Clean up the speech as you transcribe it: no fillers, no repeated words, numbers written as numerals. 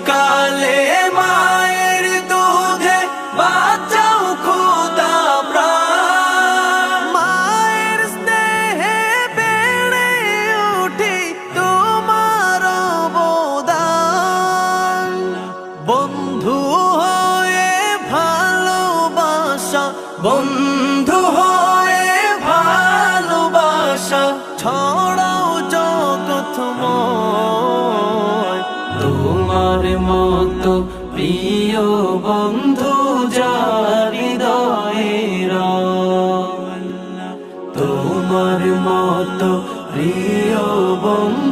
শিশুকালে মায়ের দুধে বাঁচাও খোদা প্রাণ। মায়ের স্নেহে বেড়ে উঠি তোমার অবদান। বন্ধু হয়ে ভালোবাসা, বন্ধু হয়ে ভালোবাসা ছড়াও জগৎময়। তোমার মতো প্রিয় বন্ধু যার হৃদয়ে রয়, তোমার মতো প্রিয় বন্ধু